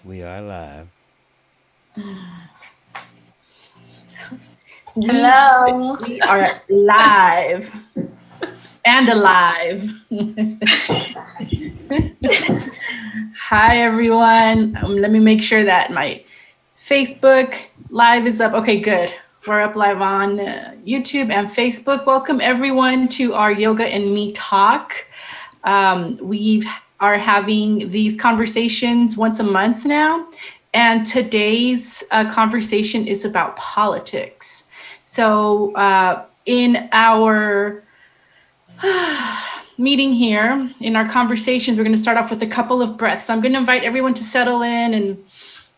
We are live. Hello. We are live and alive. Hi, everyone. Let me make sure that my Facebook live is up. Okay, good. We're up live on YouTube and Facebook. Welcome, everyone, to our Yoga and Me Talk. We are having these conversations once a month now. And today's conversation is about politics. So in our meeting here, in our conversations, we're going to start off with a couple of breaths. So I'm going to invite everyone to settle in and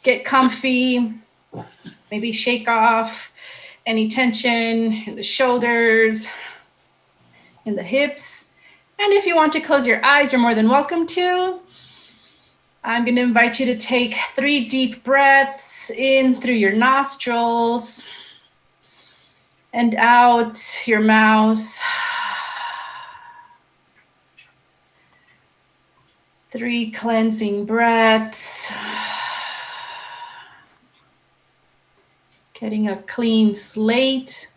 get comfy, maybe shake off any tension in the shoulders, in the hips. And if you want to close your eyes, you're more than welcome to. I'm going to invite you to take 3 deep breaths in through your nostrils and out your mouth. 3 cleansing breaths. Getting a clean slate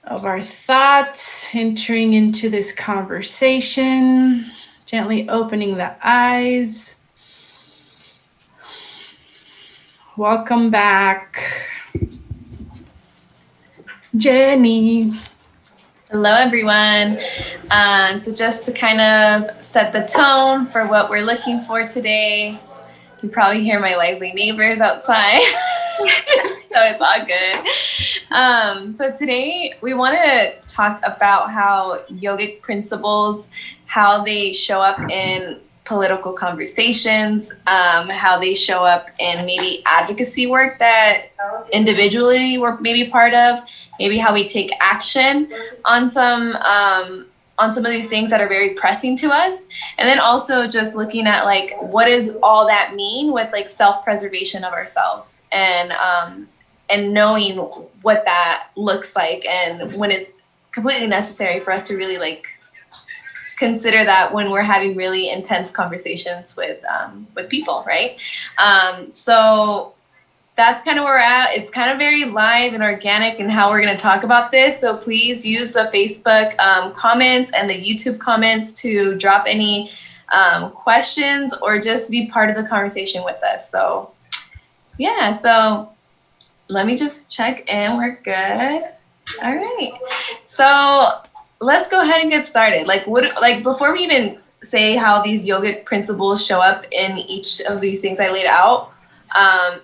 of our thoughts, entering into this conversation. Gently opening the eyes. Welcome back, Jenni. Hello, everyone. So just to kind of set the tone for what we're looking for today, you probably hear my lively neighbors outside, so it's all good. So today we want to talk about how yogic principles, how they show up in political conversations, how they show up in maybe advocacy work that individually we're maybe part of, maybe how we take action on some of these things that are very pressing to us, and then also just looking at like what does all that mean with like self-preservation of ourselves and knowing what that looks like and when it's completely necessary for us to really like consider that when we're having really intense conversations with people, right? So that's kind of where we're at. It's kind of very live and organic in how we're going to talk about this. So please use the Facebook comments and the YouTube comments to drop any questions or just be part of the conversation with us. So yeah, so let me just check in. We're good. All right. So let's go ahead and get started. Before we even say how these yogic principles show up in each of these things I laid out,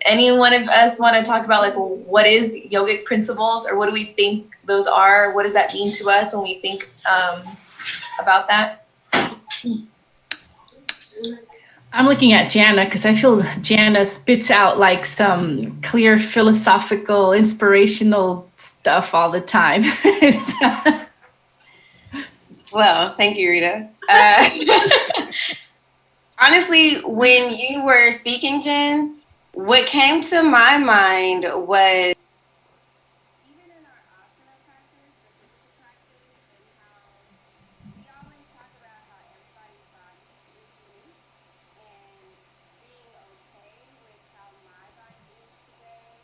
any one of us want to talk about like, well, what is yogic principles, or what do we think those are? What does that mean to us when we think about that? I'm looking at Jana because I feel Jana spits out like some clear philosophical, inspirational stuff all the time. Well, thank you, Rita. Honestly, when you were speaking, Jen, what came to my mind was even in our asana practice, the physical practice, and how we always talk about how everybody's body is unique and being okay with how my body is today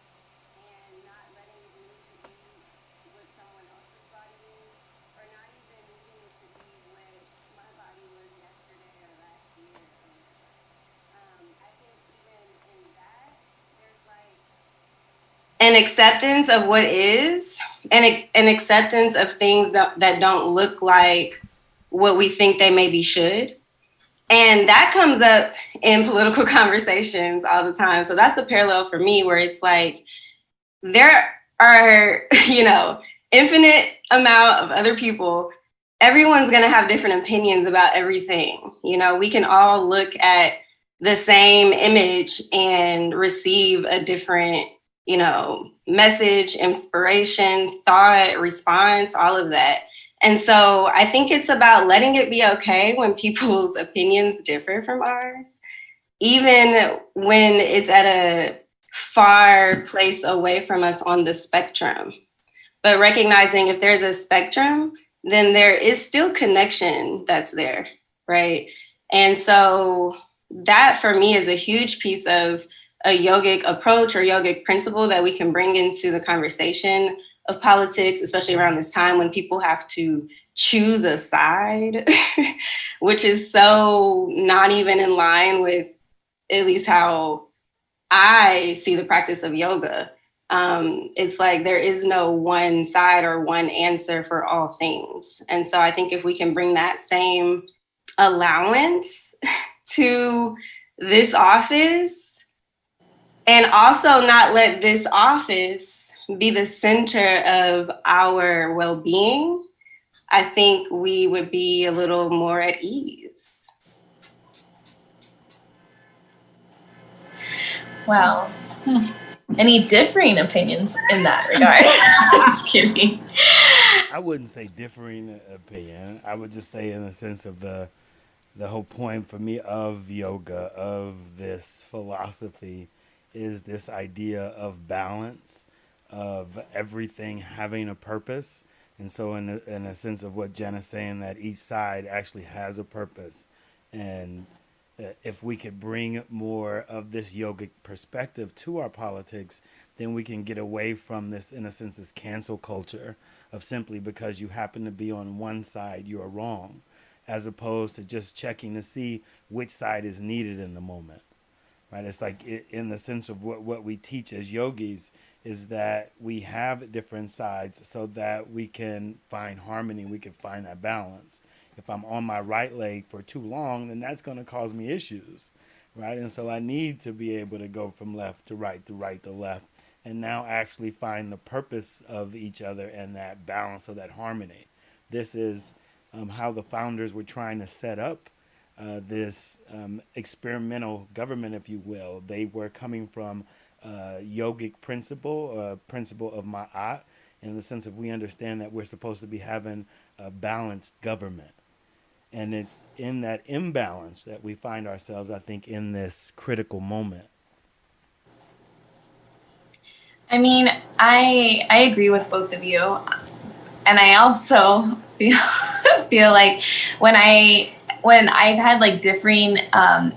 and not letting it need to be what someone else's body is, or not even needing it to be what my body was yesterday or last year or whatever. I think even in that, there's like an acceptance of what is, and an acceptance of things that don't look like what we think they maybe should. And that comes up in political conversations all the time. So that's the parallel for me, where it's like there are, infinite amount of other people. Everyone's going to have different opinions about everything. We can all look at the same image and receive a different, message, inspiration, thought, response, all of that. And so I think it's about letting it be okay when people's opinions differ from ours, even when it's at a far place away from us on the spectrum. But recognizing if there's a spectrum, then there is still connection that's there, right? And so that for me is a huge piece of a yogic approach or yogic principle that we can bring into the conversation of politics, especially around this time when people have to choose a side, which is so not even in line with at least how I see the practice of yoga. It's like there is no one side or one answer for all things. And so I think if we can bring that same allowance to this office, and also not let this office be the center of our well-being, I think we would be a little more at ease. Wow. Any differing opinions in that regard? Just kidding. I wouldn't say differing opinion. I would just say in the sense of the whole point for me of yoga, of this philosophy, is this idea of balance, of everything having a purpose. And so in a sense of what Jen is saying, that each side actually has a purpose. And if we could bring more of this yogic perspective to our politics, then we can get away from this, in a sense, this cancel culture of simply because you happen to be on one side, you're wrong, as opposed to just checking to see which side is needed in the moment. Right? It's like in the sense of what we teach as yogis is that we have different sides so that we can find harmony, we can find that balance. If I'm on my right leg for too long, then that's going to cause me issues, right? And so I need to be able to go from left to right to left, and now actually find the purpose of each other and that balance of that harmony. This is how the founders were trying to set up this experimental government, if you will. They were coming from yogic principle of ma'at, in the sense of we understand that we're supposed to be having a balanced government. And it's in that imbalance that we find ourselves, I think, in this critical moment. I mean, I agree with both of you. And I also feel like when I've had like differing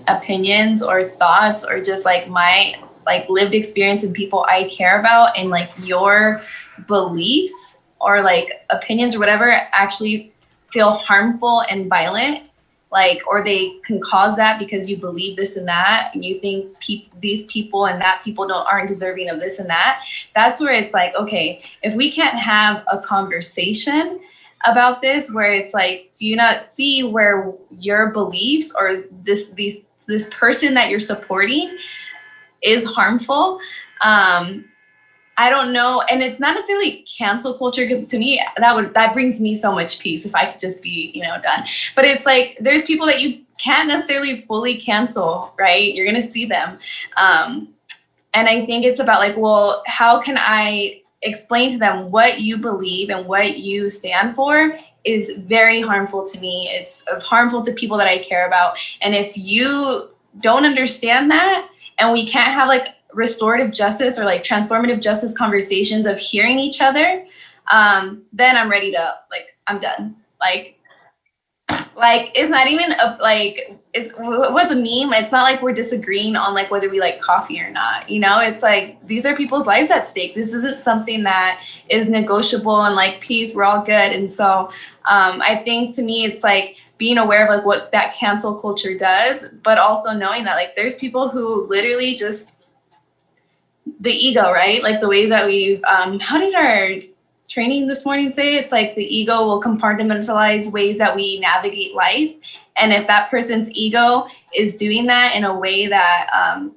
opinions or thoughts, or just like my like lived experience and people I care about, and like your beliefs or like opinions or whatever actually feel harmful and violent, like, or they can cause that because you believe this and that, and you think these people and that people aren't deserving of this and that. That's where it's like, okay, if we can't have a conversation about this, where it's like, do you not see where your beliefs or this person that you're supporting is harmful? I don't know. And it's not necessarily cancel culture, because to me, that brings me so much peace if I could just be, done. But it's like, there's people that you can't necessarily fully cancel, right? You're going to see them. And I think it's about like, well, how can I explain to them what you believe and what you stand for is very harmful to me. It's harmful to people that I care about. And if you don't understand that, and we can't have like restorative justice or like transformative justice conversations of hearing each other, then I'm ready to, like, I'm done. Like it's not even what's a meme? It's not like we're disagreeing on like whether we like coffee or not. It's like, these are people's lives at stake. This isn't something that is negotiable and like peace, we're all good. And so I think to me, it's like being aware of like what that cancel culture does, but also knowing that like there's people who literally just, the ego, right? Like the way that we, how did our training this morning say? It's like the ego will compartmentalize ways that we navigate life. And if that person's ego is doing that in a way that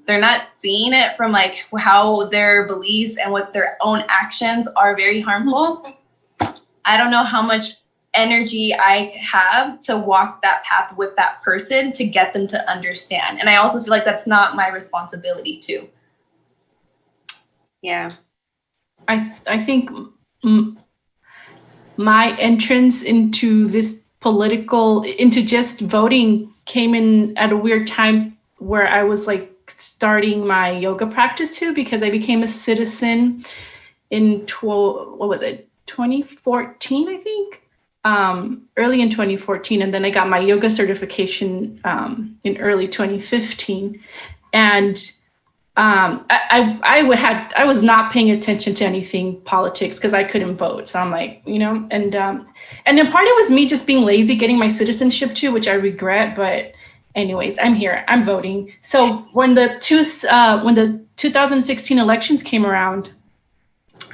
they're not seeing it from like how their beliefs and what their own actions are very harmful, I don't know how much energy I have to walk that path with that person to get them to understand. And I also feel like that's not my responsibility too. Yeah. I think my entrance into into just voting came in at a weird time where I was like starting my yoga practice too, because I became a citizen in 2014, I think. early in 2014, and then I got my yoga certification in early 2015. And I was not paying attention to anything politics because I couldn't vote. So I'm like, and then part of it was me just being lazy, getting my citizenship too, which I regret. But anyways, I'm here, I'm voting. So when the 2016 elections came around,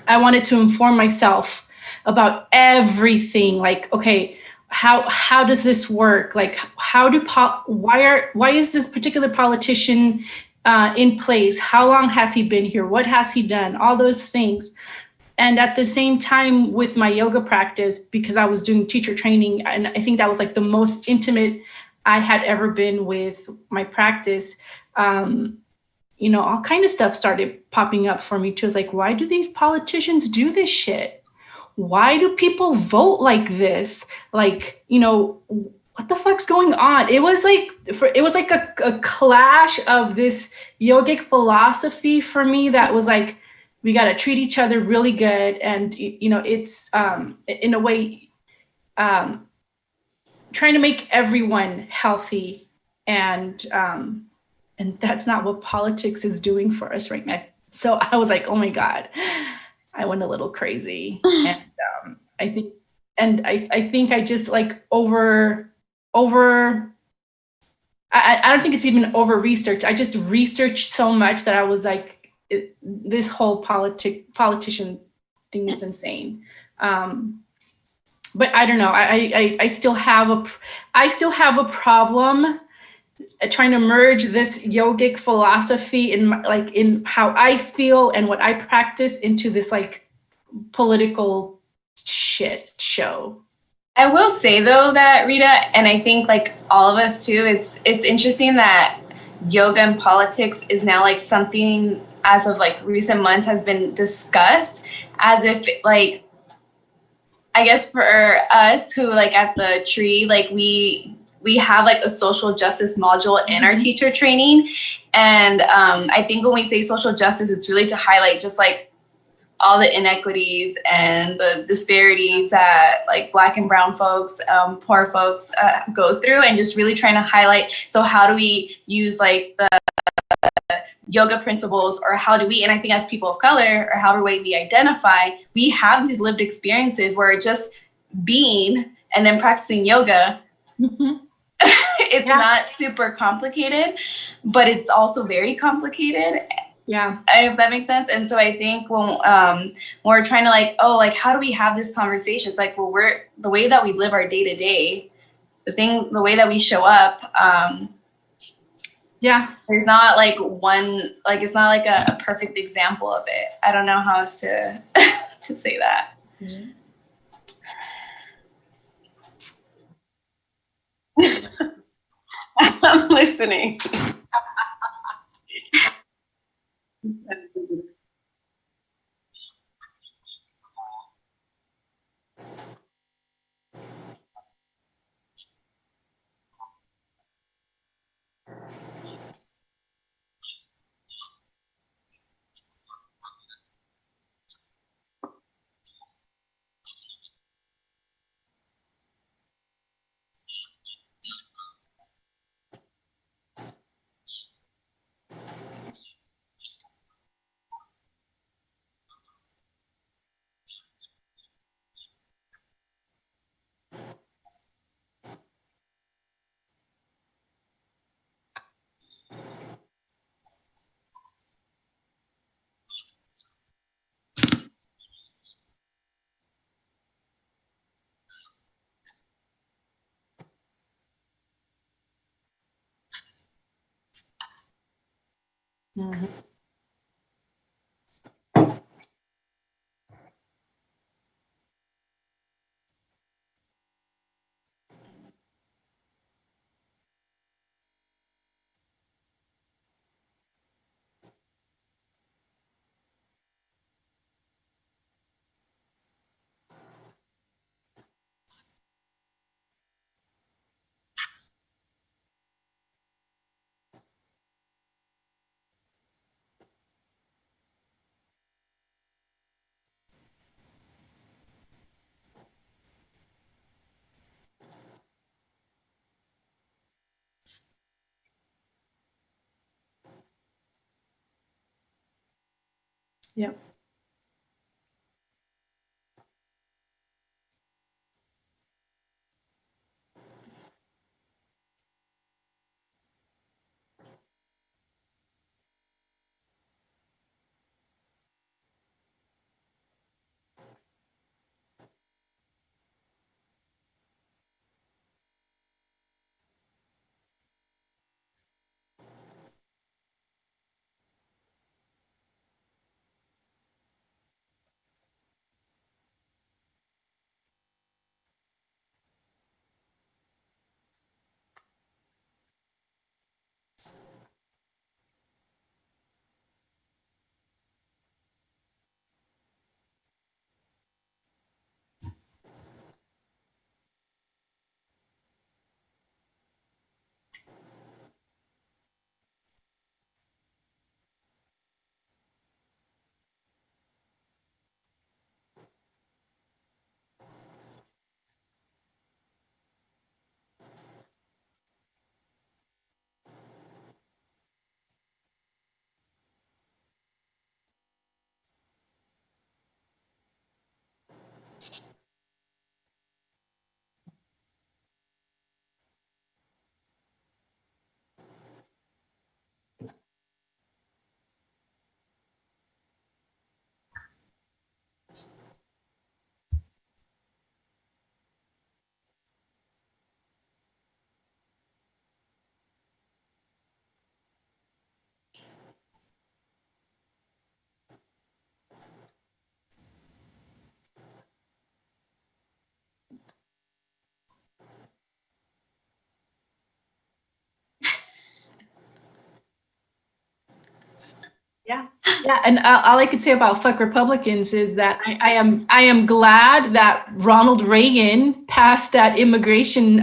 I wanted to inform myself about everything. Like, okay, how does this work? Like, why is this particular politician in place? How long has he been here? What has he done? All those things. And at the same time with my yoga practice, because I was doing teacher training, and I think that was like the most intimate I had ever been with my practice, all kind of stuff started popping up for me too. It's like, why do these politicians do this shit? Why do people vote like this? Like, what the fuck's going on? It was like a clash of this yogic philosophy for me that was like, we got to treat each other really good. And, it's in a way trying to make everyone healthy. And that's not what politics is doing for us right now. So I was like, oh my God, I went a little crazy. And I think I just like I don't think it's even over research. I just researched so much that I was like, this whole politician thing is insane. But I don't know. I still have a problem trying to merge this yogic philosophy in how I feel and what I practice into this like political shit show. I will say though that Rita, and I think like all of us too, it's interesting that yoga and politics is now like something as of like recent months has been discussed as if like, I guess for us who like at the Tree, like we have like a social justice module in our teacher training. And I think when we say social justice, it's really to highlight just like all the inequities and the disparities that like Black and brown folks, poor folks go through, and just really trying to highlight, so how do we use like the yoga principles, or how do we, and I think as people of color, or however way we identify, we have these lived experiences where just being and then practicing yoga, it's not super complicated, but it's also very complicated. Yeah, if that makes sense. And so I think when we're trying to like, oh, like how do we have this conversation? It's like, well, we're the way that we live our day to day, the way that we show up. There's not like one, like it's not like a perfect example of it. I don't know how else to to say that. I'm listening. Yep. Yeah. Yeah. And all I could say about fuck Republicans is that I am glad that Ronald Reagan passed that immigration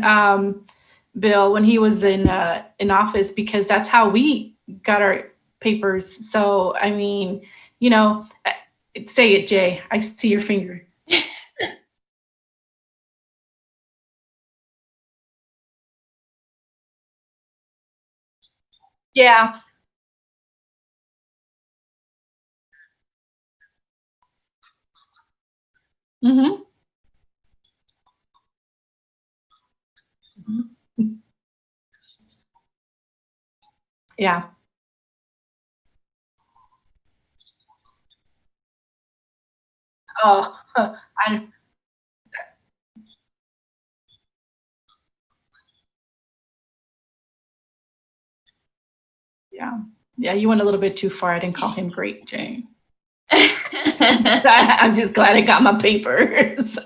bill when he was in office, because that's how we got our papers. So, I mean, you know, say it, Jay. I see your finger. Yeah. Mm-hmm. Yeah. Oh, I, yeah. Yeah. You went a little bit too far. I didn't call him great, Jay. I'm just glad I got my papers.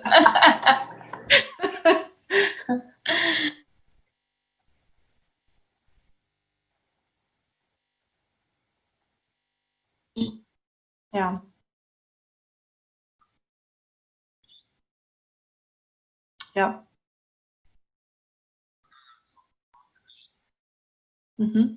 Yeah. Yeah. Hmm.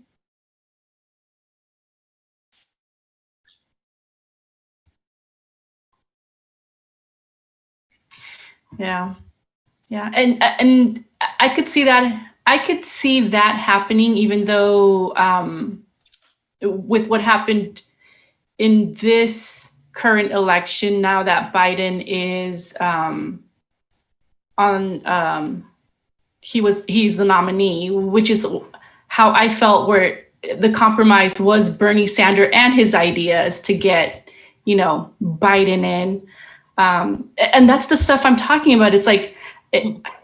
Yeah. Yeah. And I could see that. I could see that happening, even though with what happened in this current election, now that Biden is on he's the nominee, which is how I felt, where the compromise was Bernie Sanders and his ideas to get, you know, Biden in. And that's the stuff I'm talking about. It's like,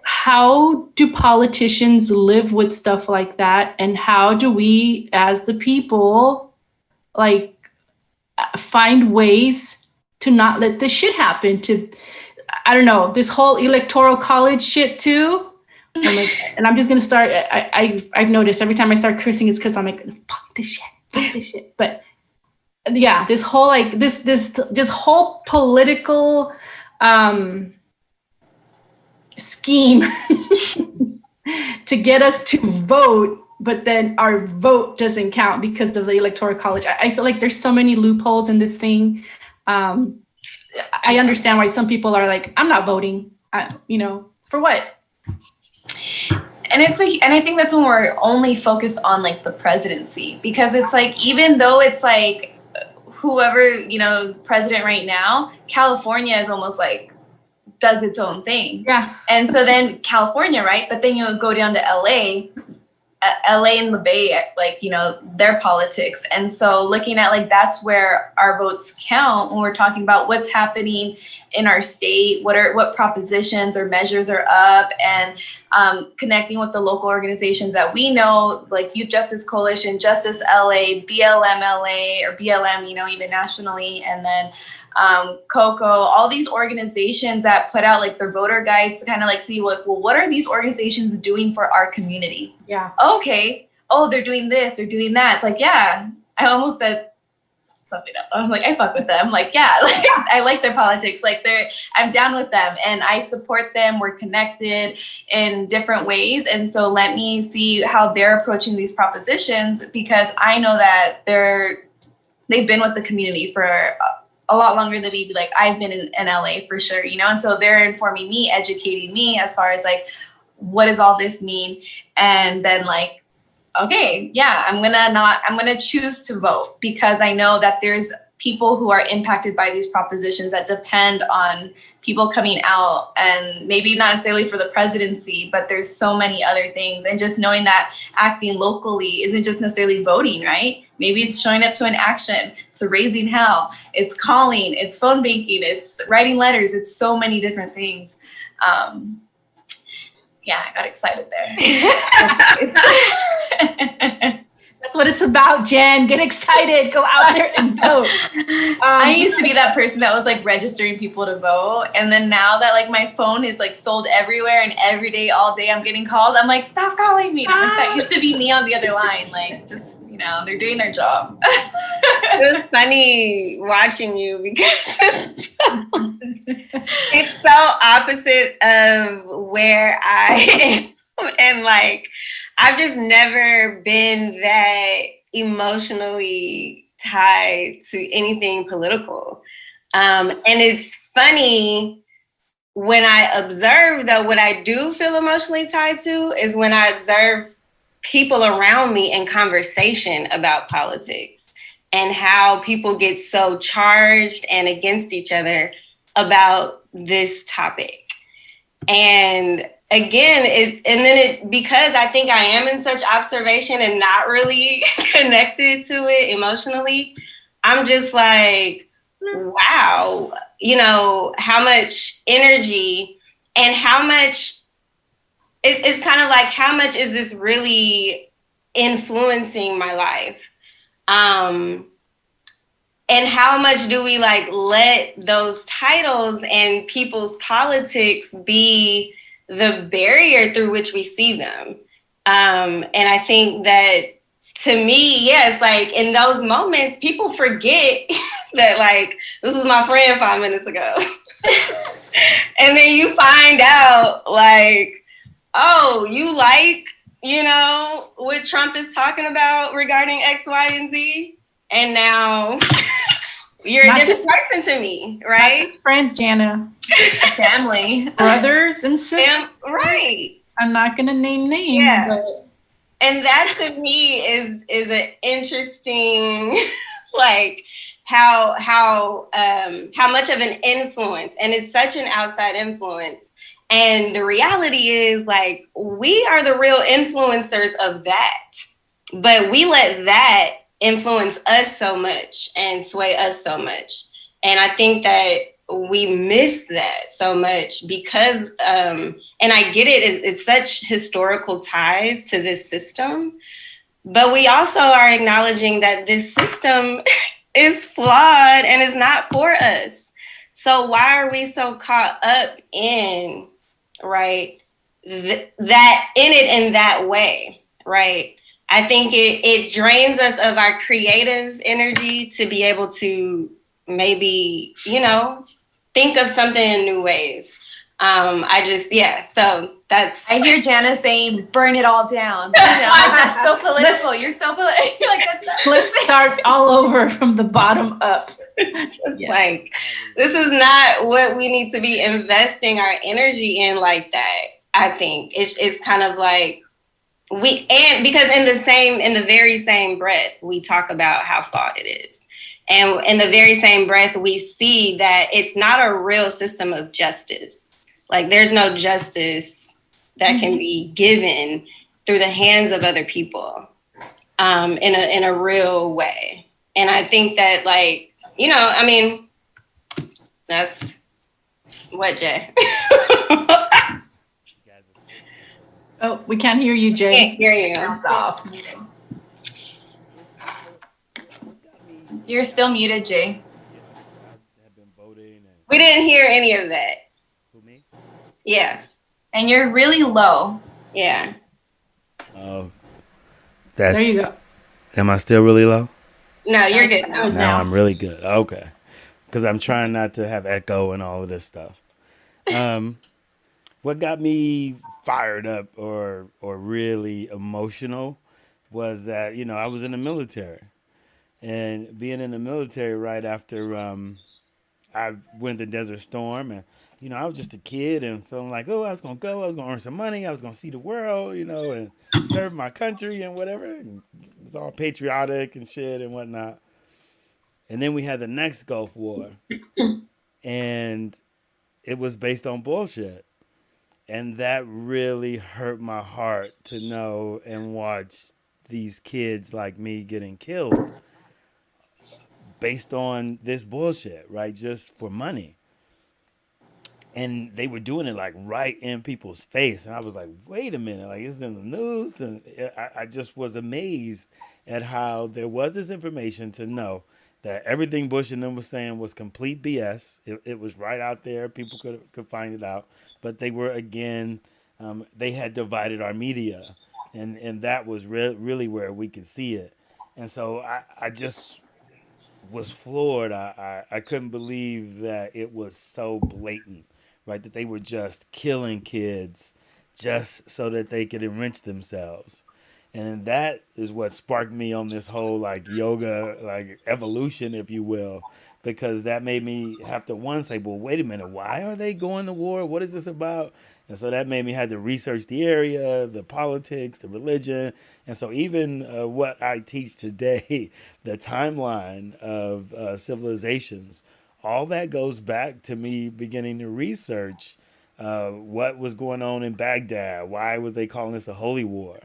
how do politicians live with stuff like that? And how do we, as the people, like, find ways to not let this shit happen? To, I don't know, this whole electoral college shit too. I'm like, and I'm just gonna start. I've noticed every time I start cursing, it's because I'm like, fuck this shit. But yeah, this whole, like, this whole political scheme to get us to vote, but then our vote doesn't count because of the electoral college. I feel like there's so many loopholes in this thing. I understand why some people are like, I'm not voting. You know, for what? And it's like, and I think that's when we're only focused on like the presidency, because it's like, even though it's like, whoever, is president right now, California is almost like does its own thing. Yeah. And so then California, right? But then you go down to LA and the Bay, like, their politics. And so looking at like, that's where our votes count when we're talking about what's happening in our state, what propositions or measures are up, and connecting with the local organizations that we know, like Youth Justice Coalition, Justice LA, BLM LA, or BLM, even nationally, and then COCO, all these organizations that put out like their voter guides to kind of like see what are these organizations doing for our community? Yeah. Okay. Oh, they're doing this, they're doing that. It's like, yeah, I almost said something else. I was like, I fuck with them. Like, yeah, like I like their politics. Like I'm down with them and I support them. We're connected in different ways. And so let me see how they're approaching these propositions, because I know that they've been with the community for a lot longer than me. Like I've been in LA for sure, and so they're informing me, educating me as far as like, what does all this mean? And then like, okay, yeah, I'm gonna choose to vote, because I know that there's people who are impacted by these propositions that depend on people coming out, and maybe not necessarily for the presidency, but there's so many other things. And just knowing that acting locally isn't just necessarily voting, right? Maybe it's showing up to an action, it's raising hell, it's calling, it's phone banking, it's writing letters, it's so many different things. Yeah, I got excited there. That's what it's about, Jen. Get excited. Go out there and vote. I used to be that person that was like registering people to vote. And then now that like my phone is like sold everywhere and every day, all day I'm getting calls, I'm like, stop calling me. Like, that used to be me on the other line. Like, just, they're doing their job. It was funny watching you because it's so opposite of where I am. And like, I've just never been that emotionally tied to anything political. And it's funny when I observe, though, what I do feel emotionally tied to is when I observe people around me in conversation about politics and how people get so charged and against each other about this topic. And again, because I think I am in such observation and not really connected to it emotionally, I'm just like, wow, how much energy and how much, it's kind of like, how much is this really influencing my life? And how much do we like let those titles and people's politics be the barrier through which we see them? And I think that, to me, yeah, it's like in those moments, people forget that like, this was my friend 5 minutes ago. And then you find out like, oh, you like, what Trump is talking about regarding X, Y, and Z. And now you're a different person to me, right? Not just friends, Jana. Family. Brothers and sisters. Right. I'm not going to name names. Yeah. But... And that to me is an interesting, like, how much of an influence, and it's such an outside influence. And the reality is, like, we are the real influencers of that, but we let that influence us so much and sway us so much. And I think that we miss that so much because, and I get it, it's such historical ties to this system, but we also are acknowledging that this system is flawed and is not for us. So why are we so caught up in, right, that in it in that way, right? I think it drains us of our creative energy to be able to maybe, think of something in new ways. So that's... I hear Jana saying, burn it all down. That's so political. You're so political. You're like, let's start all over from the bottom up. Like, this is not what we need to be investing our energy in like that. I think it's kind of like because in the very same breath, we talk about how flawed it is. And in the very same breath, we see that it's not a real system of justice. Like there's no justice that can be given through the hands of other people in a real way. And I think that, like, you know, I mean, that's what, Jay? Oh, we can't hear you, Jay. Can't hear you. Sounds off. You're still muted, Jay. We didn't hear any of that. Who, me? Yeah. And you're really low. Yeah. Oh, that's. There you go. Am I still really low? No, you're good now. Now I'm really good. Okay, because I'm trying not to have echo and all of this stuff. What got me fired up or really emotional was that, you know, I was in the military, and being in the military right after I went to Desert Storm, and you know, I was just a kid and feeling like, oh, I was gonna go, I was gonna earn some money, I was gonna see the world, you know, and serve my country and whatever. And it was all patriotic and shit and whatnot. And then we had the next Gulf War, and it was based on bullshit. And that really hurt my heart to know and watch these kids like me getting killed based on this bullshit, right? Just for money. And they were doing it like right in people's face. And I was like, wait a minute, like it's in the news. And I just was amazed at how there was this information to know that everything Bush and them was saying was complete BS. It was right out there. People could find it out. But they were, again, they had divided our media. And that was really where we could see it. And so I just was floored. I couldn't believe that it was so blatant, right? That they were just killing kids just so that they could enrich themselves. And that is what sparked me on this whole like yoga, like evolution, if you will, because that made me have to one say, well, wait a minute, why are they going to war? What is this about? And so that made me have to research the area, the politics, the religion. And so even what I teach today, the timeline of civilizations, all that goes back to me beginning to research what was going on in Baghdad. Why were they calling this a holy war?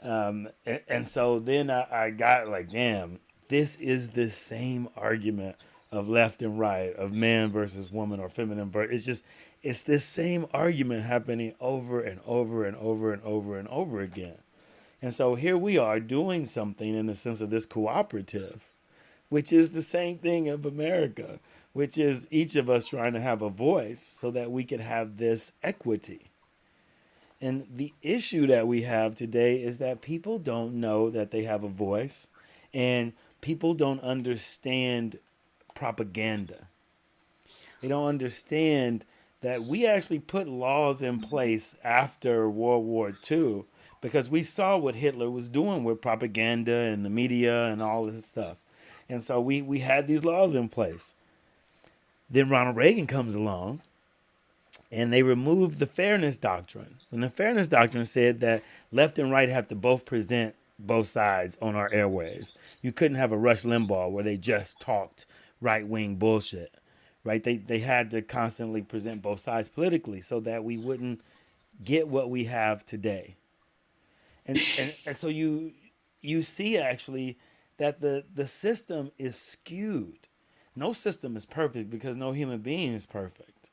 And so then I got like, damn, this is the same argument of left and right, of man versus woman or feminine versus. It's this same argument happening over and over and over and over and over again. And so here we are doing something in the sense of this cooperative, which is the same thing of America, which is each of us trying to have a voice so that we can have this equity. And the issue that we have today is that people don't know that they have a voice, and people don't understand propaganda. They don't understand that we actually put laws in place after World War II because we saw what Hitler was doing with propaganda and the media and all this stuff. And so we had these laws in place. Then Ronald Reagan comes along, and they removed the fairness doctrine. And the fairness doctrine said that left and right have to both present both sides on our airwaves. You couldn't have a Rush Limbaugh where they just talked right-wing bullshit, right? They had to constantly present both sides politically so that we wouldn't get what we have today. And so you see actually that the system is skewed. No system is perfect because no human being is perfect.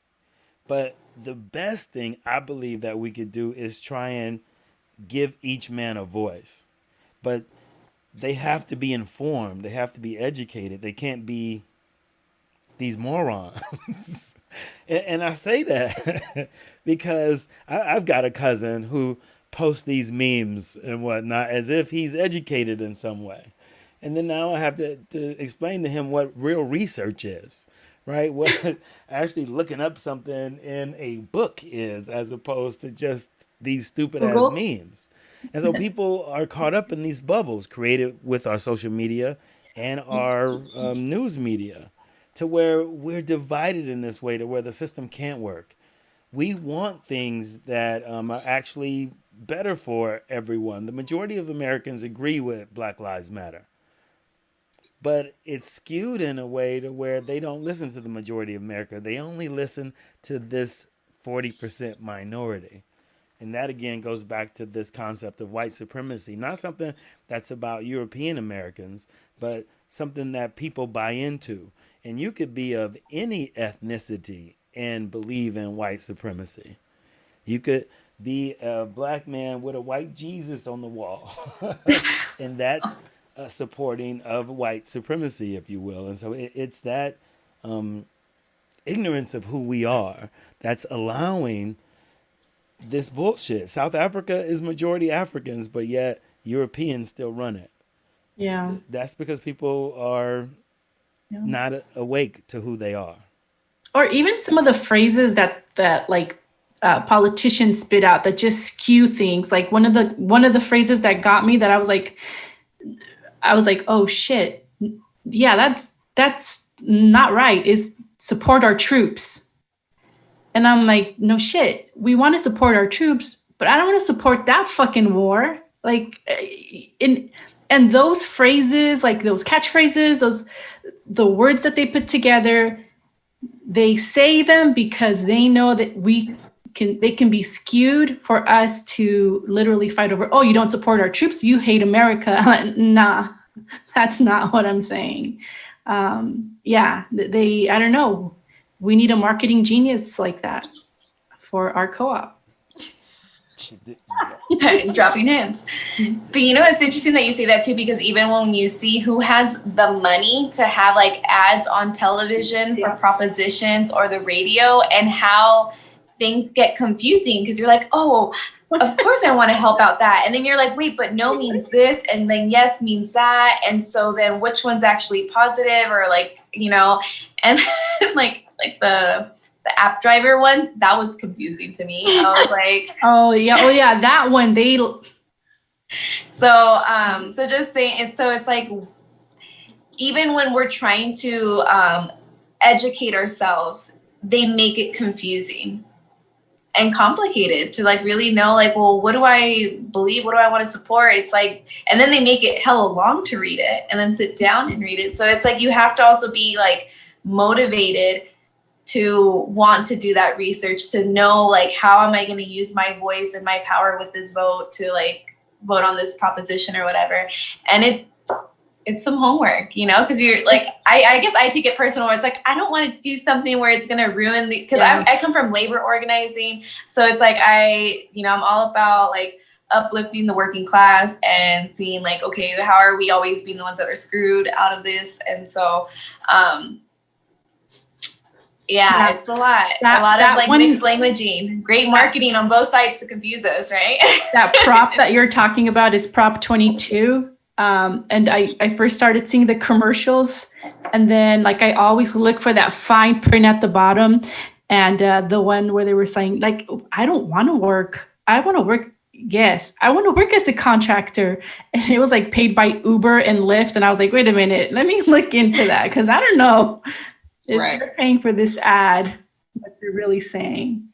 But the best thing I believe that we could do is try and give each man a voice. But they have to be informed. They have to be educated. They can't be these morons. And I say that because I've got a cousin who posts these memes and whatnot as if he's educated in some way. And then now I have to explain to him what real research is. Right? What actually looking up something in a book is, as opposed to just these stupid ass memes. And so people are caught up in these bubbles created with our social media and our news media to where we're divided in this way to where the system can't work. We want things that are actually better for everyone. The majority of Americans agree with Black Lives Matter. but it's skewed in a way to where they don't listen to the majority of America. They only listen to this 40% minority. And that again goes back to this concept of white supremacy, not something that's about European Americans, but something that people buy into. And you could be of any ethnicity and believe in white supremacy. You could be a black man with a white Jesus on the wall. And that's supporting of white supremacy, if you will. And so it's that ignorance of who we are that's allowing this bullshit. South Africa is majority Africans, but yet Europeans still run it. Yeah. That's because people are not awake to who they are. Or even some of the phrases that like politicians spit out that just skew things. Like one of the phrases that got me, that I was like, oh shit, yeah, that's not right, is support our troops. And I'm like, no shit, we want to support our troops, but I don't want to support that fucking war. Like, and those phrases, like those catchphrases, the words that they put together, they say them because they know that they can be skewed for us to literally fight over. Oh, you don't support our troops, you hate America. Nah, that's not what I'm saying. I don't know. We need a marketing genius like that for our co-op. Dropping hints. But you know, it's interesting that you say that too, because even when you see who has the money to have like ads on television for propositions or the radio, and how things get confusing, because you're like, oh, of course I want to help out that. And then you're like, wait, but no means this. And then yes means that. And so then which one's actually positive, or like, you know, and like the app driver one, that was confusing to me. I was like, oh yeah, that one. So just saying it. So it's like, even when we're trying to educate ourselves, they make it confusing and complicated to like really know, like, well, what do I believe? What do I want to support? It's like, and then they make it hella long to read it and then sit down and read it. So it's like, you have to also be like motivated to want to do that research, to know like, how am I going to use my voice and my power with this vote to like vote on this proposition or whatever. And it's some homework, you know, because you're like, I guess I take it personal, where it's like, I don't want to do something where it's going to ruin because I come from labor organizing. So it's like, I'm all about like uplifting the working class and seeing like, okay, how are we always being the ones that are screwed out of this? And so, it's a lot. A lot of like mixed languaging. Great marketing on both sides to confuse us, right? That prop that you're talking about is Prop 22. And I first started seeing the commercials, and then like I always look for that fine print at the bottom, and the one where they were saying like, I don't want to work. I want to work. Yes, I want to work as a contractor, and it was like paid by Uber and Lyft, and I was like, wait a minute, let me look into that, because I don't know if they're paying for this ad, what they're really saying.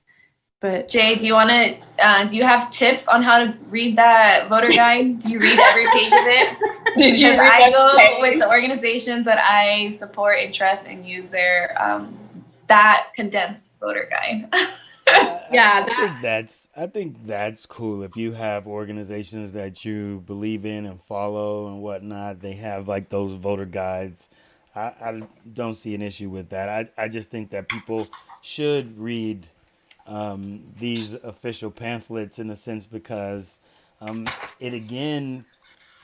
But Jay, do you have tips on how to read that voter guide? Do you read every page of it? Did you? Because I go with the organizations that I support and trust and use their that condensed voter guide. I think that's cool. If you have organizations that you believe in and follow and whatnot, they have like those voter guides. I don't see an issue with that. I just think that people should read these official pamphlets in a sense, because it again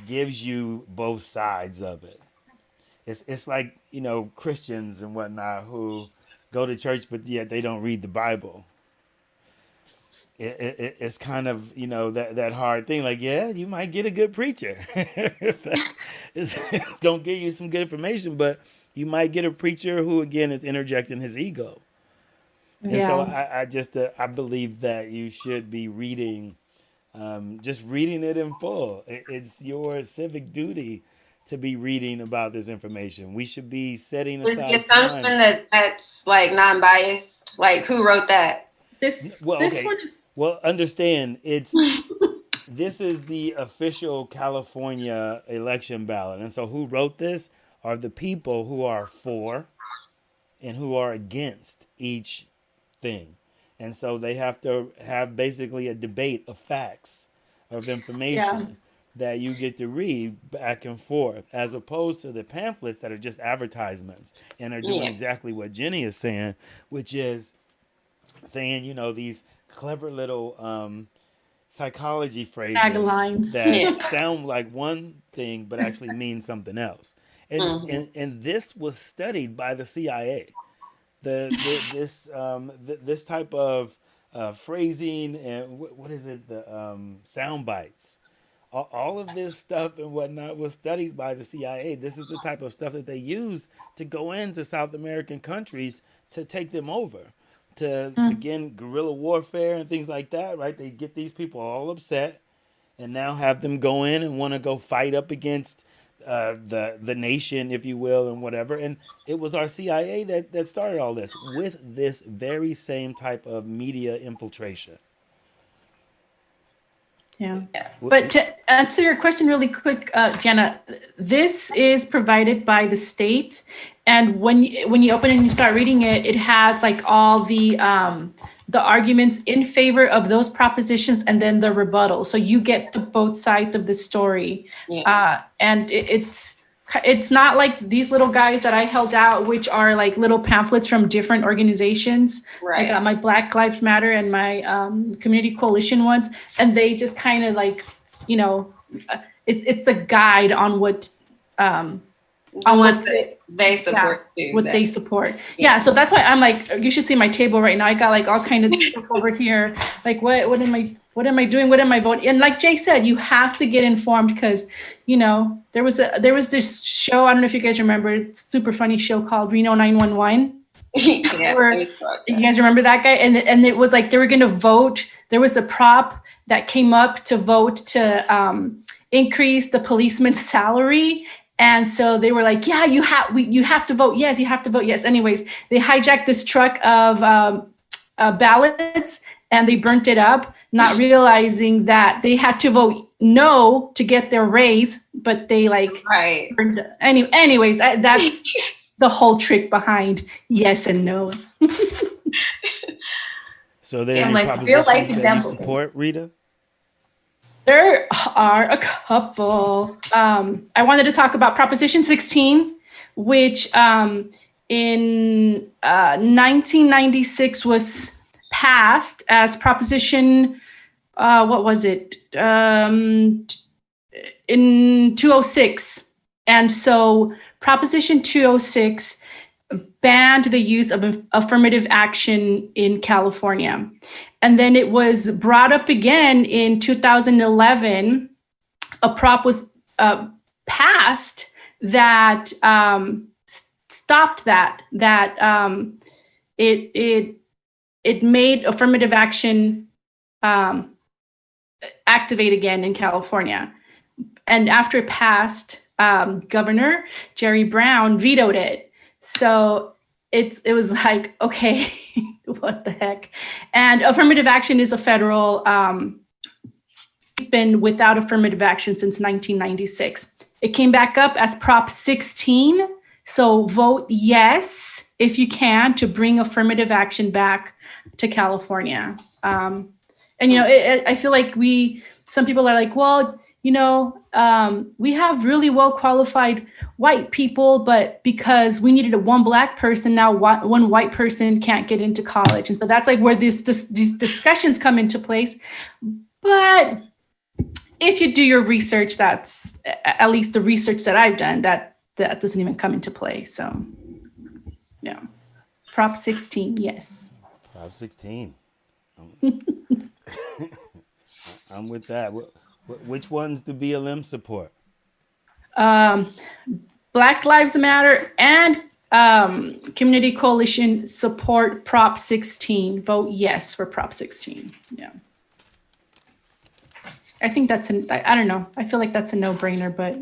gives you both sides of it. It's like, you know, Christians and whatnot who go to church but yet they don't read the Bible. It's kind of, you know, that hard thing. Like, yeah, you might get a good preacher. It's gonna give you some good information, but you might get a preacher who again is interjecting his ego. And so I believe that you should be reading, just reading it in full. It's your civic duty to be reading about this information. We should be setting aside It's something that's like non-biased. Like, who wrote that? this one is Well, understand, this is the official California election ballot. And so who wrote this? are the people who are for and who are against each thing. And so they have to have basically a debate of facts, of information that you get to read back and forth, as opposed to the pamphlets that are just advertisements and are doing exactly what Jenni is saying, which is saying, these clever little psychology phrases Taglines. that sound like one thing but actually mean something else. And this was studied by the CIA. This type of phrasing and what is it, the sound bites, all of this stuff and whatnot was studied by the CIA. This is the type of stuff that they use to go into South American countries to take them over, to begin guerrilla warfare and things like that, right? They get these people all upset and now have them go in and want to go fight up against the nation, if you will, and whatever. And it was our CIA that started all this with this very same type of media infiltration. Yeah. But to answer your question really quick, Jana, this is provided by the state. And when you open it and you start reading it, it has like all the arguments in favor of those propositions and then the rebuttal. So you get both sides of the story. And it's not like these little guys that I held out, which are like little pamphlets from different organizations. Right. I got my Black Lives Matter and my Community Coalition ones. And they just kind of like, it's a guide on what they support too. What they support. Yeah. So that's why I'm like, you should see my table right now. I got like all kind of stuff over here. Like what am I doing? What am I voting? And like Jay said, you have to get informed because, there was this show, I don't know if you guys remember, it's a super funny show called Reno 911. You guys remember that guy? And it was like they were going to vote. There was a prop that came up to vote to increase the policeman's salary. And so they were like, yeah, you have to vote. Yes, you have to vote. Yes. Anyways, they hijacked this truck of ballots and they burnt it up, not realizing that they had to vote no to get their raise, but they burned it. Anyways, that's the whole trick behind yes and no's. So there are any real life propositions that you examples. support, Rita? There are a couple. I wanted to talk about Proposition 16, which in 1996 was passed as Proposition, what was it? In 206. And so Proposition 206 banned the use of affirmative action in California. And then it was brought up again in 2011. A prop was passed that stopped that. It made affirmative action activate again in California. And after it passed, Governor Jerry Brown vetoed it. So it was like, okay, what the heck? And affirmative action is a federal, been without affirmative action since 1996. It came back up as Prop 16. So vote yes, if you can, to bring affirmative action back to California. And, I feel like some people are like, well, we have really well-qualified white people, but because we needed one Black person, now one white person can't get into college. And so that's like where these discussions come into place. But if you do your research, that's at least the research that I've done, that doesn't even come into play. So, yeah. Prop 16, yes. Prop 16. I'm with that. Which ones do BLM support? Black Lives Matter and Community Coalition support Prop 16. Vote yes for Prop 16. Yeah. I think I don't know. I feel like that's a no-brainer, but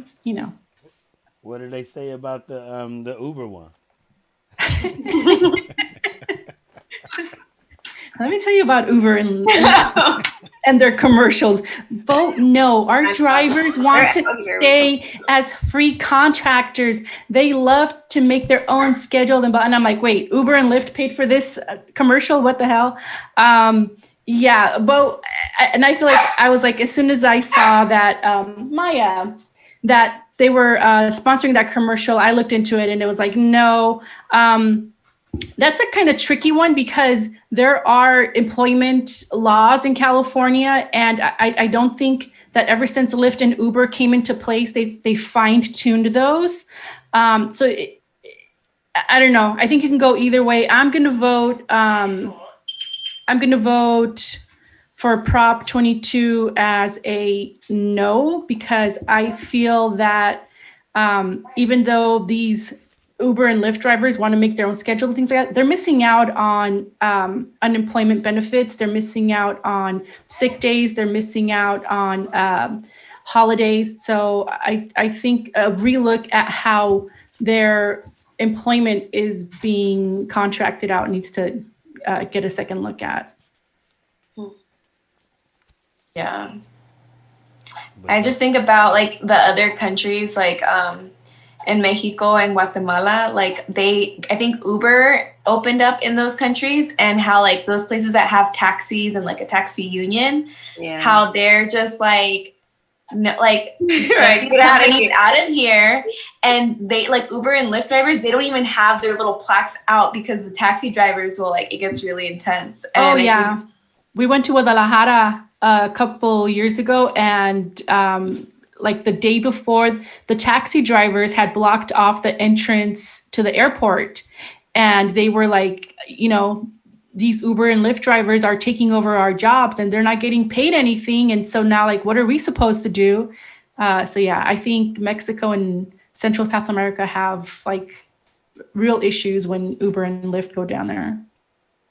What do they say about the Uber one? Let me tell you about Uber and and their commercials. Vote no. Our drivers want to stay as free contractors. They love to make their own schedule. And I'm like, wait, Uber and Lyft paid for this commercial? What the hell? Yeah, but, and I feel like I was like, as soon as I saw that Maya, that they were sponsoring that commercial, I looked into it and it was like, no. That's a kind of tricky one because there are employment laws in California, and I don't think that ever since Lyft and Uber came into place, they fine-tuned those. I don't know. I think you can go either way. I'm gonna vote for Prop 22 as a no, because I feel that even though these Uber and Lyft drivers want to make their own schedule and things like that, they're missing out on unemployment benefits. They're missing out on sick days. They're missing out on holidays. So I think a relook at how their employment is being contracted out needs to get a second look at. Yeah. I just think about like the other countries, like in Mexico and Guatemala, like I think Uber opened up in those countries, and how like those places that have taxis and like a taxi union, how they're just like, no, like right, get out of here. And they like Uber and Lyft drivers, they don't even have their little plaques out because the taxi drivers will like, it gets really intense. And we went to Guadalajara a couple years ago, and like the day before, the taxi drivers had blocked off the entrance to the airport, and they were like, these Uber and Lyft drivers are taking over our jobs and they're not getting paid anything. And so now, like, what are we supposed to do? I think Mexico and Central South America have like real issues when Uber and Lyft go down there.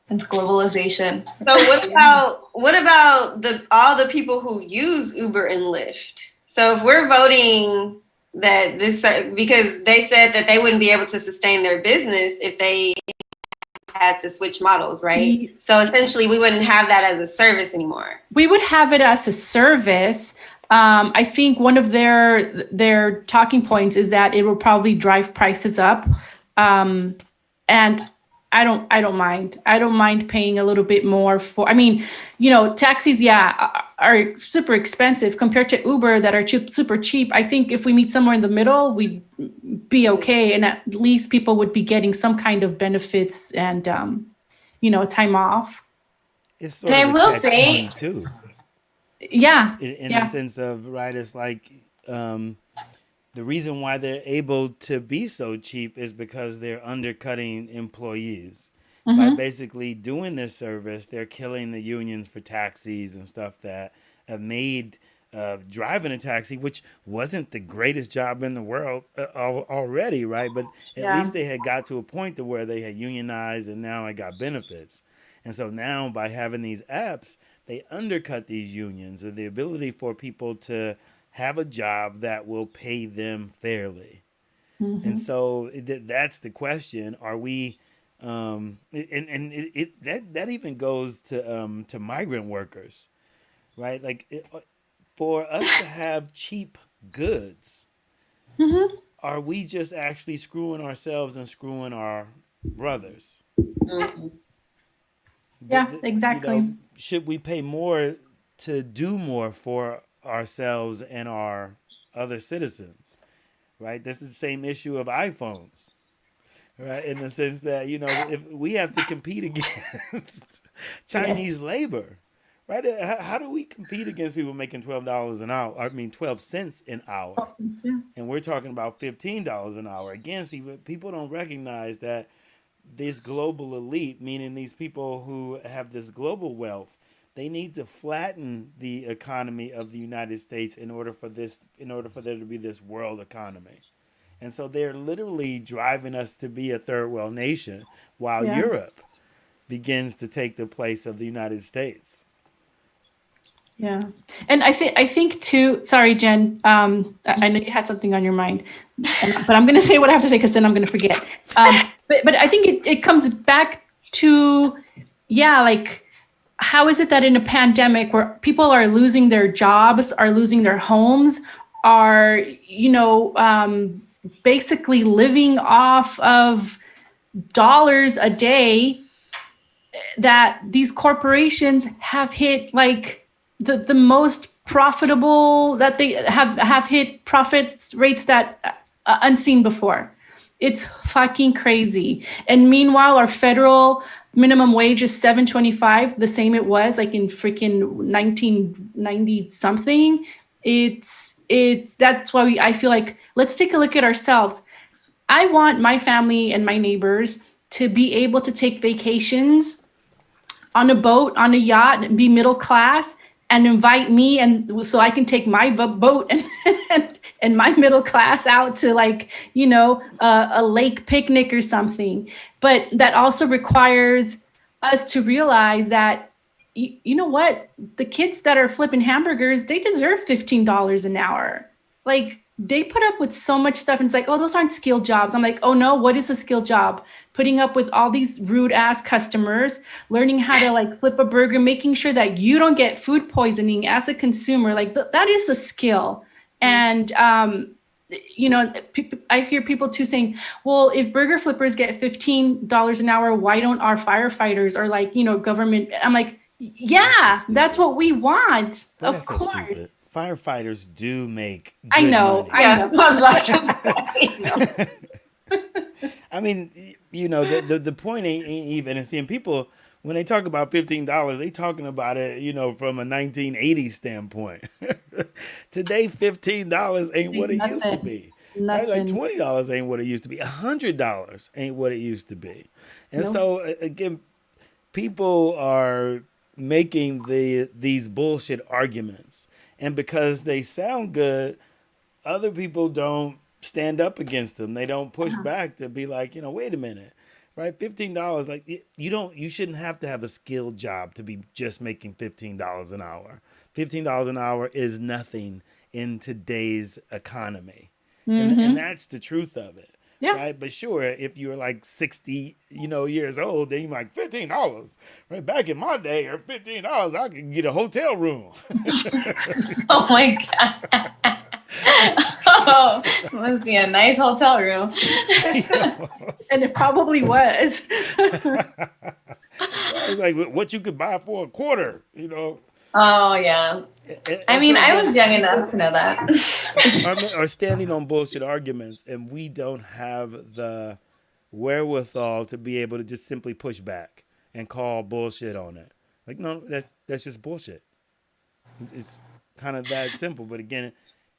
It's globalization. So what about all the people who use Uber and Lyft? So if we're voting that this, because they said that they wouldn't be able to sustain their business if they had to switch models, right? So essentially we wouldn't have that as a service anymore. We would have it as a service. I think one of their talking points is that it will probably drive prices up. And I don't mind. I don't mind paying a little bit more for, taxis, are super expensive compared to Uber that are super cheap. I think if we meet somewhere in the middle, we'd be okay. And at least people would be getting some kind of benefits and, time off. It's sort of a catch-22. Yeah. In the sense of, right, it's like, the reason why they're able to be so cheap is because they're undercutting employees. By basically doing this service, they're killing the unions for taxis and stuff that have made driving a taxi, which wasn't the greatest job in the world already, right? But at least they had got to a point to where they had unionized, and now it got benefits. And so now by having these apps, they undercut these unions and the ability for people to have a job that will pay them fairly. And so that's the question. Are we, that even goes to migrant workers, right? Like for us to have cheap goods, are we just actually screwing ourselves and screwing our brothers? Yeah, exactly. Should we pay more to do more for ourselves and our other citizens, right? This is the same issue of iPhones, right? In the sense that, if we have to compete against Chinese labor, right? How do we compete against people making $12 an hour? 12 cents an hour. 12 cents, yeah. And we're talking about $15 an hour. Again, see, people don't recognize that this global elite, meaning these people who have this global wealth, they need to flatten the economy of the United States in order for there to be this world economy. And so they're literally driving us to be a third world nation while Europe begins to take the place of the United States. Yeah. And I think too, sorry, Jen, I know you had something on your mind, but I'm going to say what I have to say because then I'm going to forget. But I think it comes back to, like, how is it that in a pandemic where people are losing their jobs, are losing their homes, are, basically living off of dollars a day, that these corporations have hit like the most profitable, that they have hit profit rates that unseen before. It's fucking crazy. And meanwhile, our federal minimum wage is $7.25, the same it was like in freaking 1990 something. That's why I feel like, let's take a look at ourselves. I want my family and my neighbors to be able to take vacations on a boat, on a yacht, and be middle class, and invite me, and so I can take my boat and my middle class out to like, a lake picnic or something. But that also requires us to realize that, you know what, the kids that are flipping hamburgers, they deserve $15 an hour. Like, they put up with so much stuff, and it's like, oh, those aren't skilled jobs. I'm like, oh no, what is a skilled job? Putting up with all these rude ass customers, learning how to like flip a burger, making sure that you don't get food poisoning as a consumer. Like that is a skill. And, I hear people too saying, well, if burger flippers get $15 an hour, why don't our firefighters or like, government? I'm like, yeah, that's what we want. But of course. So firefighters do make good I know. money. I know. I mean, the point ain't even, and seeing people, when they talk about $15, they talking about it, from a 1980 standpoint. Today, $15 ain't what it used to be. Like $20 ain't what it used to be. $100 ain't what it used to be. And so, again, people are making these bullshit arguments. And because they sound good, other people don't stand up against them. They don't push back to be like, wait a minute, right? $15, like you shouldn't have to have a skilled job to be just making $15 an hour. $15 an hour is nothing in today's economy. And that's the truth of it. Yeah. Right. But sure, if you're like 60, years old, then you're like $15. Right. Back in my day, or $15, I could get a hotel room. Oh my God. Oh, must be a nice hotel room. And it probably was. It's like what you could buy for a quarter, Oh, yeah. I mean, I was young enough to know that. Are standing on bullshit arguments, and we don't have the wherewithal to be able to just simply push back and call bullshit on it. Like, no, that's just bullshit. It's kind of that simple. But again,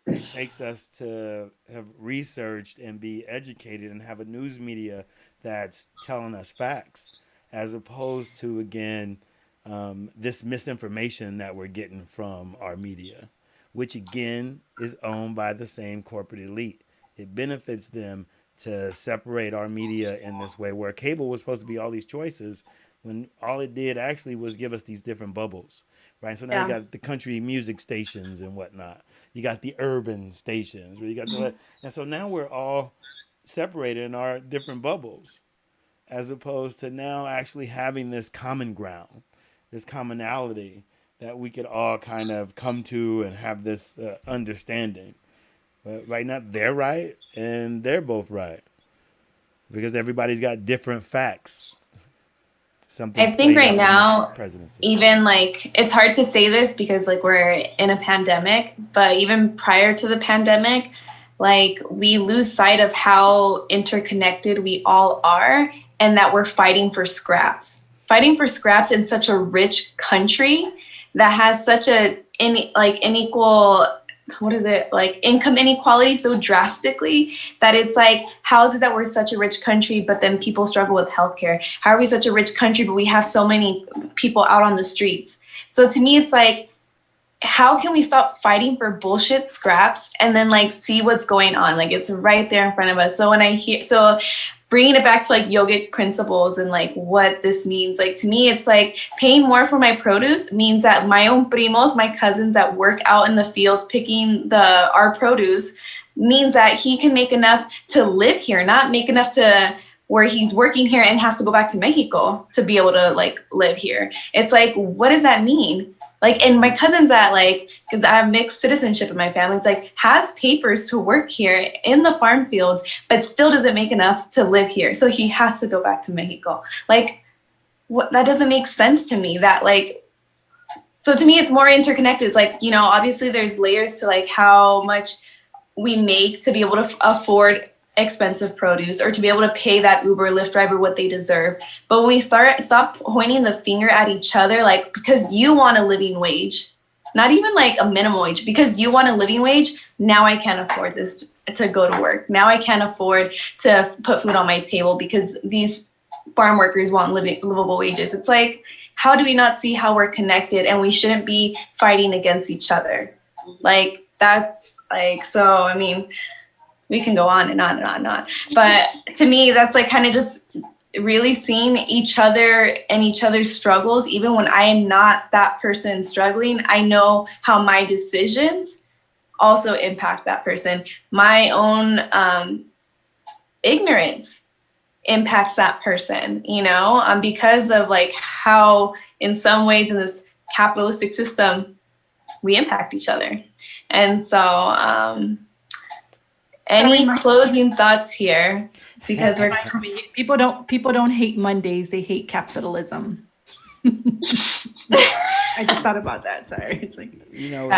it takes us to have researched and be educated and have a news media that's telling us facts, as opposed to, again, this misinformation that we're getting from our media, which again is owned by the same corporate elite. It benefits them to separate our media in this way, where cable was supposed to be all these choices, when all it did actually was give us these different bubbles, right? So now you got the country music stations and whatnot. You got the urban stations, where you got and so now we're all separated in our different bubbles, as opposed to now actually having this common ground, this commonality that we could all kind of come to and have this understanding. But right now, they're right and they're both right, because everybody's got different facts. I think right now, even like, it's hard to say this because like we're in a pandemic, but even prior to the pandemic, like we lose sight of how interconnected we all are, and that we're fighting for scraps in such a rich country that has such a unequal, income inequality so drastically that it's like, how is it that we're such a rich country, but then people struggle with healthcare? How are we such a rich country, but we have so many people out on the streets? So to me, it's like, how can we stop fighting for bullshit scraps and then like see what's going on? Like, it's right there in front of us. So bringing it back to like yogic principles and like what this means, like to me, it's like paying more for my produce means that my own primos, my cousins that work out in the fields picking our produce, means that he can make enough to live here, not make enough to where he's working here and has to go back to Mexico to be able to like live here. It's like, what does that mean? Like, and my cousin's that like, because I have mixed citizenship in my family, it's like has papers to work here in the farm fields, but still doesn't make enough to live here. So he has to go back to Mexico. Like, what, that doesn't make sense to me. That like, so to me, it's more interconnected. It's like, you know, obviously there's layers to like how much we make to be able to afford expensive produce or to be able to pay that Uber Lyft driver what they deserve. But when we stop pointing the finger at each other, like because you want a living wage, not even like a minimum wage, because you want a living wage, now I can't afford this to go to work. Now I can't afford to put food on my table because these farm workers want livable wages. It's like, how do we not see how we're connected and we shouldn't be fighting against each other? Like that's like, so I mean, we can go on and on and on and on. But to me, that's like kind of just really seeing each other and each other's struggles. Even when I am not that person struggling, I know how my decisions also impact that person. My own ignorance impacts that person, you know, because of like how in some ways in this capitalistic system, we impact each other. And so, any closing thoughts here? Because we're people don't hate Mondays, they hate capitalism. I just thought about that. Sorry. It's like, you know,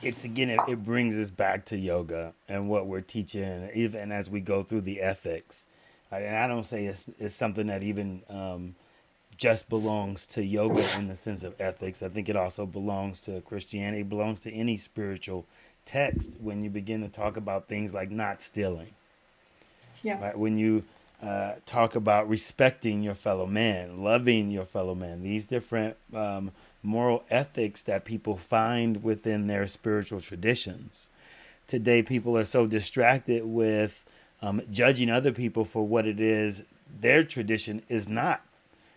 it's again, it brings us back to yoga and what we're teaching, even as we go through the ethics. And I don't say it's something that even just belongs to yoga in the sense of ethics. I think it also belongs to Christianity, it belongs to any spiritual text when you begin to talk about things like not stealing. yeah. Right? When you talk about respecting your fellow man, loving your fellow man, these different moral ethics that people find within their spiritual traditions. Today, people are so distracted with judging other people for what it is their tradition is not.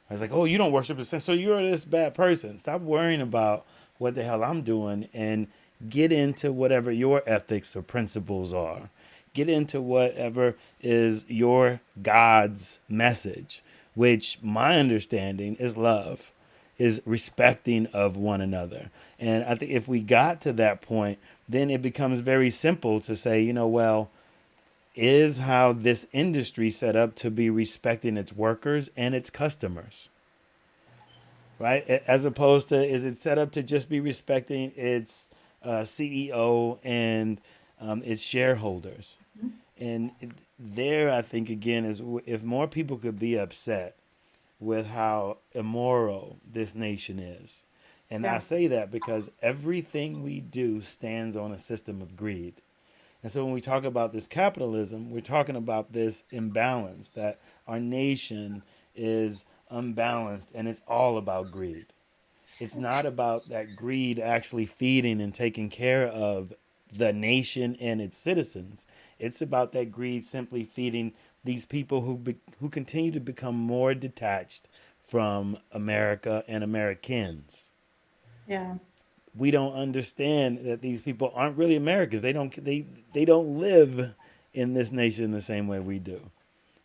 I was like, oh, you don't worship the sun, so you're this bad person. Stop worrying about what the hell I'm doing and get into whatever your ethics or principles are. Get into whatever is your God's message, which my understanding is love, is respecting of one another. And I think if we got to that point, then it becomes very simple to say, you know, well, is how this industry set up to be respecting its workers and its customers, right? As opposed to, is it set up to just be respecting its CEO and its shareholders? And there, I think, again, is if more people could be upset with how immoral this nation is. And I say that because everything we do stands on a system of greed. And so when we talk about this capitalism, we're talking about this imbalance, that our nation is unbalanced and it's all about greed. It's not about that greed actually feeding and taking care of the nation and its citizens. It's about that greed simply feeding these people who continue to become more detached from America and Americans. Yeah. We don't understand that these people aren't really Americans. They don't live in this nation the same way we do.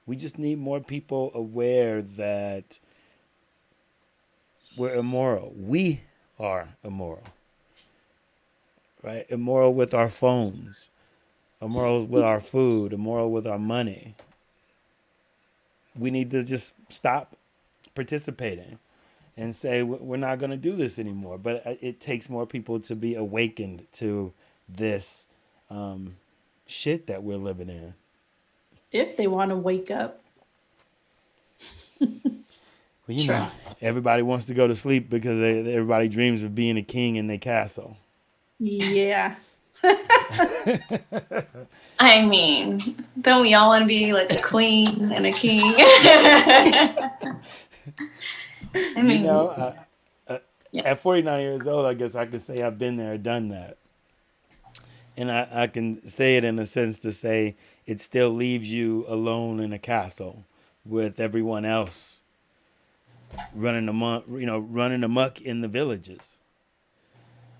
We just need more people aware that we're immoral. We are immoral. Right? Immoral with our phones, immoral with our food, immoral with our money. We need to just stop participating and say we're not going to do this anymore. But it takes more people to be awakened to this shit that we're living in. If they want to wake up. Well, you know, everybody wants to go to sleep because everybody dreams of being a king in their castle. Yeah. I mean, don't we all want to be like a queen and a king? I mean, you know, at 49 years old, I guess I could say I've been there, done that. And I can say it in a sense to say it still leaves you alone in a castle with everyone else running amok in the villages.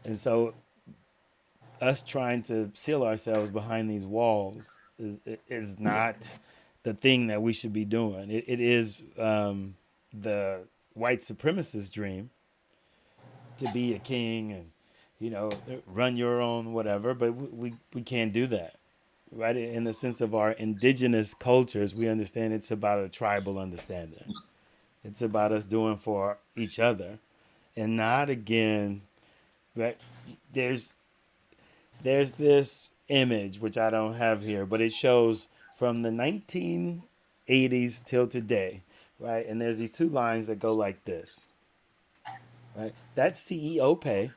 And so us trying to seal ourselves behind these walls is not the thing that we should be doing. It is the white supremacist dream to be a king and, you know, run your own whatever, but we can't do that, right? In the sense of our indigenous cultures, we understand it's about a tribal understanding. It's about us doing for each other and not again, right? There's this image, which I don't have here, but it shows from the 1980s till today, right? And there's these two lines that go like this, right? That's CEO pay,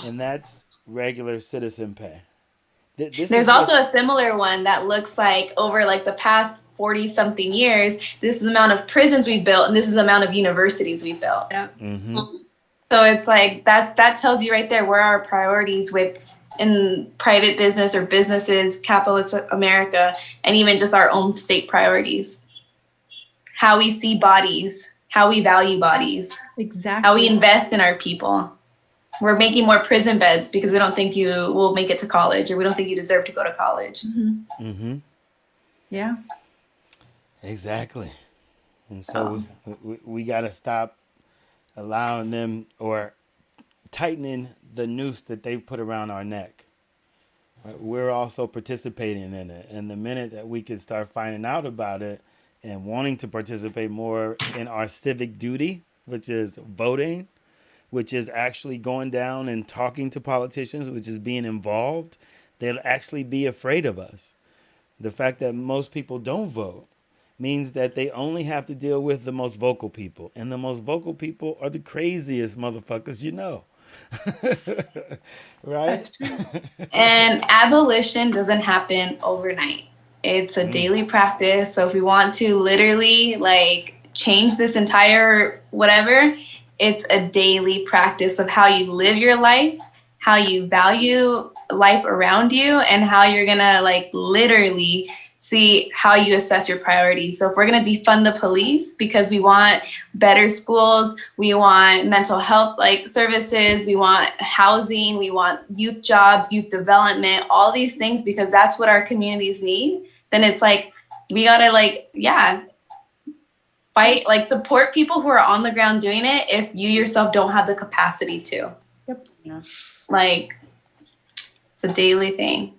and that's regular citizen pay. There's also a similar one that looks like over like the past 40 something years, this is the amount of prisons we've built and this is the amount of universities we've built. Yeah. Mm-hmm. So it's like that tells you right there where our priorities in private business or businesses, capitalist America, and even just our own state priorities. How we see bodies, how we value bodies, Exactly. how we invest in our people. We're making more prison beds because we don't think you will make it to college, or we don't think you deserve to go to college. Mm-hmm. Mm-hmm. Yeah. Exactly. And so we got to stop allowing them or tightening the noose that they've put around our neck. Right? We're also participating in it. And the minute that we can start finding out about it and wanting to participate more in our civic duty, which is voting, which is actually going down and talking to politicians, which is being involved, they'll actually be afraid of us. The fact that most people don't vote means that they only have to deal with the most vocal people. And the most vocal people are the craziest motherfuckers you know. Right? That's true. And abolition doesn't happen overnight. It's a daily practice. So if we want to literally like change this entire whatever, it's a daily practice of how you live your life, how you value life around you, and how you're gonna like literally see how you assess your priorities. So if we're gonna defund the police because we want better schools, we want mental health like services, we want housing, we want youth jobs, youth development, all these things because that's what our communities need, then it's like we gotta like, yeah, fight, like support people who are on the ground doing it if you yourself don't have the capacity to. Yep. Yeah. Like, it's a daily thing.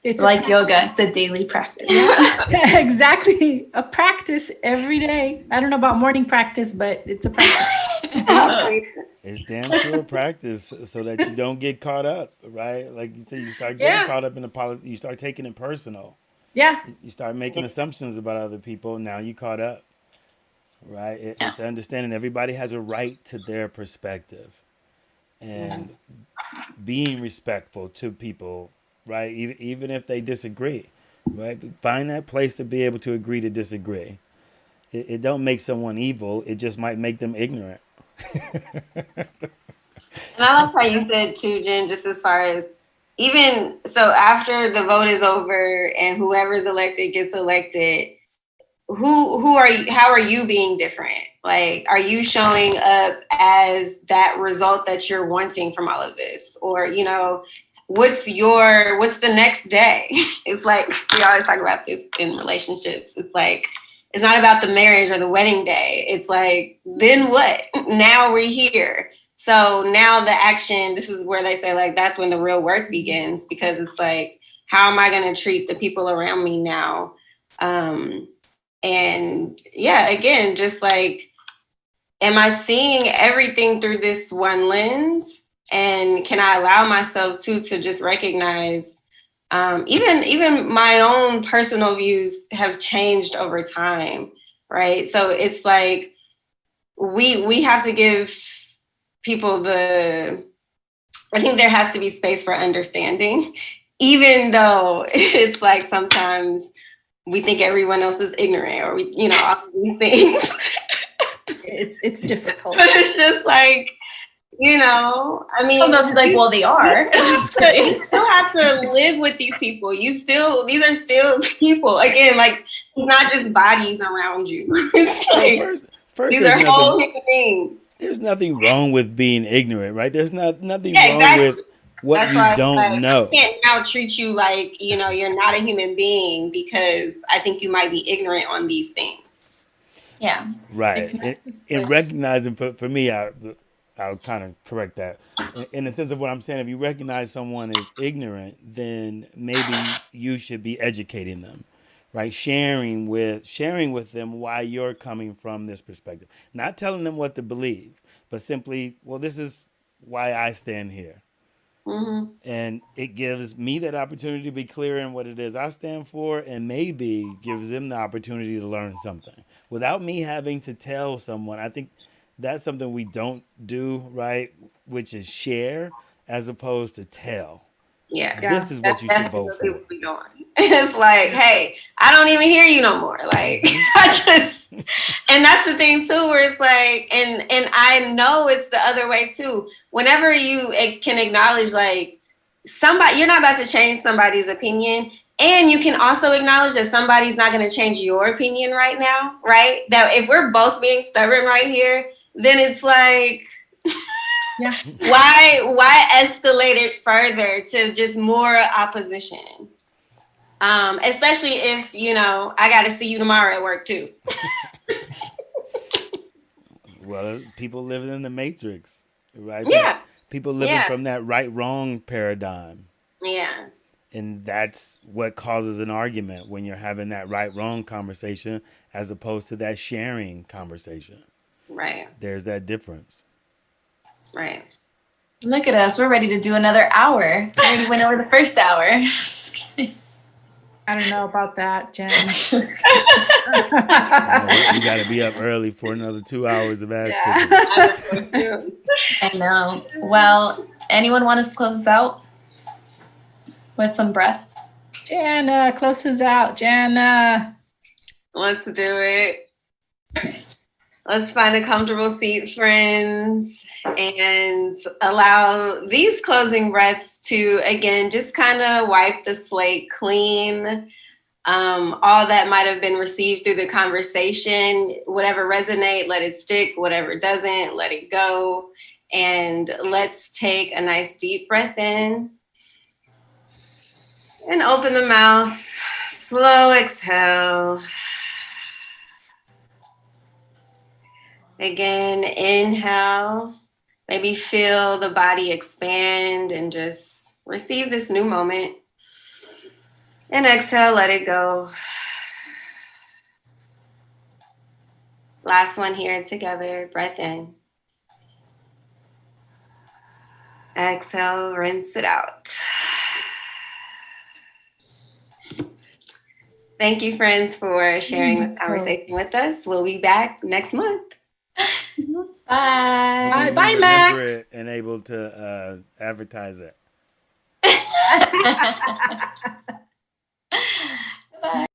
It's like yoga, it's a daily practice. Yeah, exactly. A practice every day. I don't know about morning practice, but it's a practice. It's damn sure a practice so that you don't get caught up, right? Like you said, you start getting caught up in the policy, you start taking it personal. Yeah. You start making assumptions about other people, now you caught up. Right? It's understanding everybody has a right to their perspective and being respectful to people, right? Even if they disagree, right? Find that place to be able to agree to disagree. It don't make someone evil. It just might make them ignorant. And I like how you said too, Jen, just as far as even so after the vote is over and whoever's elected gets elected, who are you, how are you being different? Like, are you showing up as that result that you're wanting from all of this? Or, you know, what's the next day? It's like, we always talk about this in relationships. It's like, it's not about the marriage or the wedding day. It's like, then what? Now we're here. So now the action, this is where they say like, that's when the real work begins, because it's like, how am I going to treat the people around me now? And yeah, again, just like, am I seeing everything through this one lens? And can I allow myself to just recognize, even my own personal views have changed over time, right? So it's like, we have to give people I think there has to be space for understanding, even though it's like sometimes we think everyone else is ignorant or we, you know, all of these things. It's difficult. But it's just like, you know, I mean, like, well, they are. You still have to live with these people. These are still people. Again, like, it's not just bodies around you. It's like, first these are whole human beings. There's nothing wrong with being ignorant, right? There's nothing Yeah, wrong exactly. with what That's you why don't know. I can't now treat you like, you're not a human being because I think you might be ignorant on these things. Yeah. Right. In recognizing, for me, I'll kind of correct that. In the sense of what I'm saying, if you recognize someone is ignorant, then maybe you should be educating them, right? Sharing with them why you're coming from this perspective. Not telling them what to believe, but simply, well, this is why I stand here. Mm-hmm. And it gives me that opportunity to be clear in what it is I stand for, and maybe gives them the opportunity to learn something without me having to tell someone. I think that's something we don't do, right? Which is share as opposed to tell. Yeah. This is what you should vote for. What we're doing. It's like, hey, I don't even hear you no more. Like, and that's the thing too, where it's like, and I know it's the other way too. Whenever you can acknowledge like somebody, you're not about to change somebody's opinion. And you can also acknowledge that somebody's not going to change your opinion right now, right? That if we're both being stubborn right here, then it's like, Yeah. why escalate it further to just more opposition? Especially if, I got to see you tomorrow at work too. Well, people living in the matrix, right? Yeah. People living from that right-wrong paradigm. Yeah. And that's what causes an argument when you're having that right-wrong conversation as opposed to that sharing conversation. Right. There's that difference. Right. Look at us. We're ready to do another hour. We already went over the first hour. I don't know about that, Jen. You got to be up early for another 2 hours of ass kicking. I know. Well, anyone want us to close us out with some breaths? Jana, close us out, Jana. Let's do it. Let's find a comfortable seat, friends, and allow these closing breaths to, again, just kind of wipe the slate clean. All that might have been received through the conversation, whatever resonate, let it stick. Whatever doesn't, let it go. And let's take a nice deep breath in and open the mouth. Slow exhale. Again, inhale, maybe feel the body expand and just receive this new moment. And exhale, let it go. Last one here together, breath in. Exhale, rinse it out. Thank you, friends, for sharing this conversation with us. We'll be back next month. Bye. Bye, Max. Remember it and able to advertise it. Bye.